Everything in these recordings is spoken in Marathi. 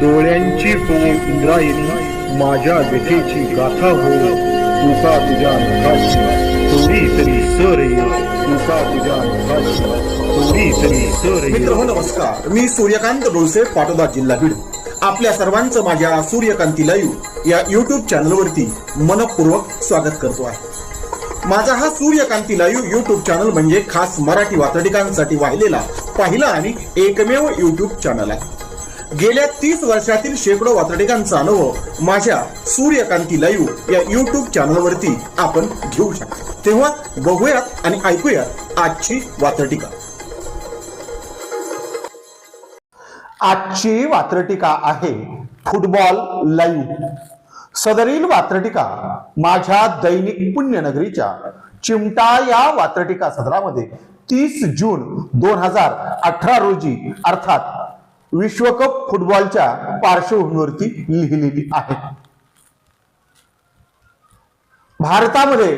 डोळ्यांची हो इंद्रायणी, माझ्या व्यथेची गाथा हो, तुका तुझ्या नखाची थोडी तरी सर येईल, तुका तुझ्या नखाची थोडी तरी सर येईल. मित्र हो नमस्कार, मी सूर्यकांत डोळसे, पाटोदा, जिल्हा बीड. आपल्या सर्वांचं माझ्या सूर्यकांती लाईव्ह या युट्यूब चॅनलवरती मनपूर्वक स्वागत करतो आहे. माझा हा सूर्यकांती लाईव्ह युट्यूब चॅनल म्हणजे खास मराठी वात्रटिकांसाठी वाहिलेला पहिला आणि एकमेव युट्यूब चॅनल आहे. गेल्या 30 वर्षातील शेकडो वात्रटिकांचा अनुभव माझ्या सूर्यकांती लाईव्ह या युट्यूब चॅनलवरती आपण घेऊ शकता. तेव्हा बघूयात आणि ऐकूयात आजची वात्रटिका. आजची वात्रटिका आहे फुटबॉल लाईव्ह. सदरील वात्रटिका माझ्या दैनिक पुण्यनगरीच्या चिमटा या वात्रटिका सदरामध्ये 30 जून 2018 रोजी अर्थात विश्वकप फुटबॉलच्या पार्श्वभूमीवरती लिहिलेली आहे. भारतामध्ये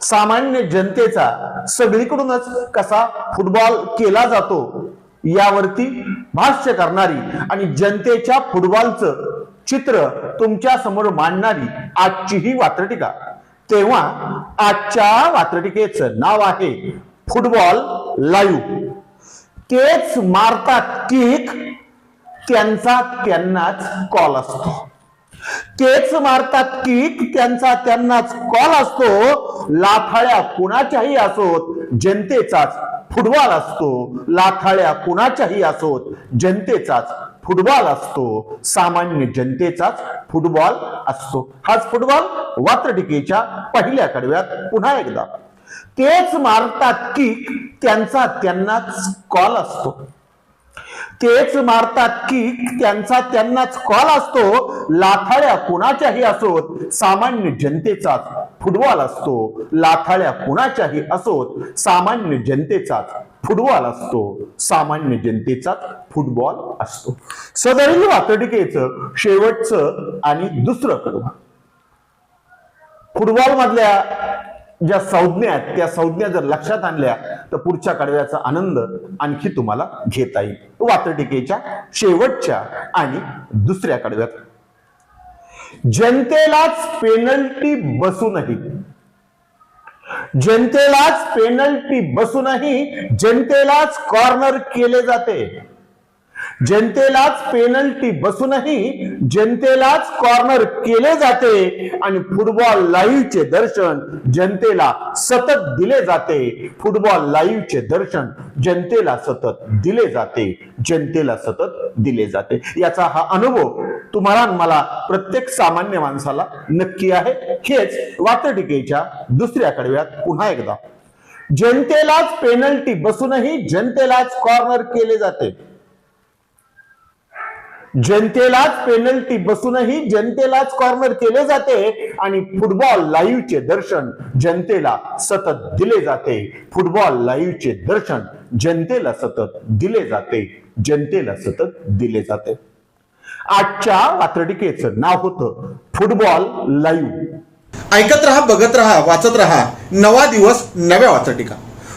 सामान्य जनतेचा सगळीकडूनच कसा फुटबॉल केला जातो यावरती भाष्य करणारी आणि जनतेच्या फुटबॉलचं चित्र तुमच्या समोर मांडणारी आजची ही वात्रटिका. तेव्हा आजच्या वात्रटिकेचं नाव आहे फुटबॉल लाईव्ह. तेच मारतात किक, त्यांचा त्यांनाच कॉल असतो. तेच मारतात किक, त्यांचा त्यांनाच कॉल असतो. लाथाळ्या कुणाच्याही असोत, जनतेचाच फुटबॉल असतो. लाथाळ्या कुणाच्याही असोत, जनतेचाच फुटबॉल असतो. सामान्य जनतेचाच फुटबॉल असतो. हाच फुटबॉल वात्रटिकेच्या पहिल्या कडव्यात पुन्हा एकदा. तेच मारतात किक, त्यांचा त्यांनाच कॉल असतो. तेच मारतात किक, त्यांचा त्यांनाच कॉल असतो. लाथाळ्या कुणाच्याही असोत, सामान्य जनतेचाच फुटबॉल असतो. लाथाळ्या कुणाच्याही असोत, सामान्य जनतेचाच फुटबॉल असतो. सामान्य जनतेचाच फुटबॉल असतो. सदरील वात्रटिकेचं शेवटचं आणि दुसरं कडवं. फुटबॉल मधल्या ज्या संज्ञा आहेत त्या संज्ञा जर लक्षात आणल्या तर पुढच्या कडव्याचा आनंद आणखी तुम्हाला घेता येईल. वात्रटिकेच्या शेवटच्या आणि दुसऱ्या कडव्यात. जनतेलाच पेनल्टी बसूनही, जनतेलाच पेनल्टी बसूनही जनतेलाच कॉर्नर केले जाते. जनतेलाच पेनल्टी बसूनही जनतेलाच कॉर्नर केले जाते. आणि फुटबॉल लाईव्हचे दर्शन जनतेला सतत दिले जाते. फुटबॉल लाईव्हचे दर्शन जनतेला सतत दिले जाते. जनतेला सतत दिले जाते. याचा हा अनुभव तुम्हाला मला प्रत्येक सामान्य माणसाला नक्की आहे. हेच वात्रटिकेच्या दुसऱ्या कडव्यात पुन्हा एकदा. जनतेलाच पेनल्टी बसूनही जनतेलाच कॉर्नर केले जाते. जनतेलाच पेनल्टी बसूनही जनतेलाच कॉर्नर केले जाते. आणि फुटबॉल लाईव्हचे दर्शन जनतेला सतत दिले जाते. फुटबॉल लाईव्हचे दर्शन जनतेला सतत दिले जाते. जनतेला सतत दिले जाते. आजच्या वात्रटिकेचं नाव होतं फुटबॉल लाईव्ह. ऐकत रहा, बघत रहा, वाचत रहा. नवा दिवस, नव्या वात्रटिका.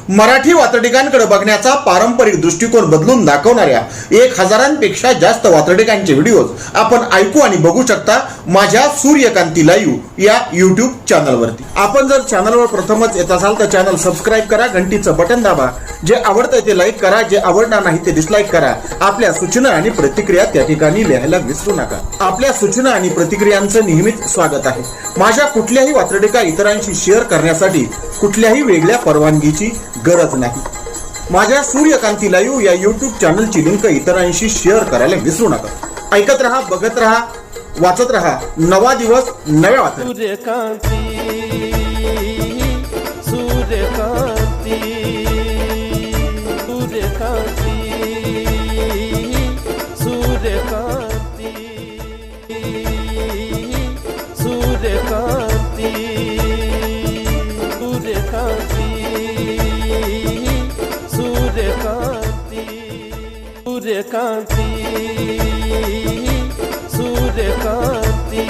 मराठी वात्रटिकांकडे बघण्याचा पारंपरिक दृष्टिकोन बदलून दाखवणाऱ्या 1000पेक्षा जास्त वात्रटिकांचे व्हिडिओज आपण ऐकू आणि बघू शकता माझ्या सूर्यकांती लाईव्ह या युट्यूब चॅनलवरती. आपण जर चॅनलवर प्रथमच येत असाल तर चॅनल सबस्क्राईब करा, घंटीचं बटन दाबा. जे आवडतं ते लाईक करा, जे आवडणार नाही ते डिसलाईक करा. आपल्या सूचना आणि प्रतिक्रिया त्या ठिकाणी लिहायला विसरू नका. आपल्या सूचना आणि प्रतिक्रियांचं नेहमीच स्वागत आहे. माझ्या कुठल्याही वात्रटिका इतरांशी शेअर करण्यासाठी कुठल्याही वेगळ्या परवानगीची गरज नाही. माझ्या सूर्यकांती लाईव्ह या युट्यूब चॅनलची लिंक इतरांशी शेअर करायला विसरू नका. ऐकत रहा, बघत रहा, वाचत रहा. नवा दिवस, नव्या वात्रटिका. सूर्यकांती, सूर्यकांती, सूर्यकांती, सूर्यकांती, सूर्यकांती, सूर्यकांती, सूर्यकांती, सूर्यकांती, सूर्यकांती.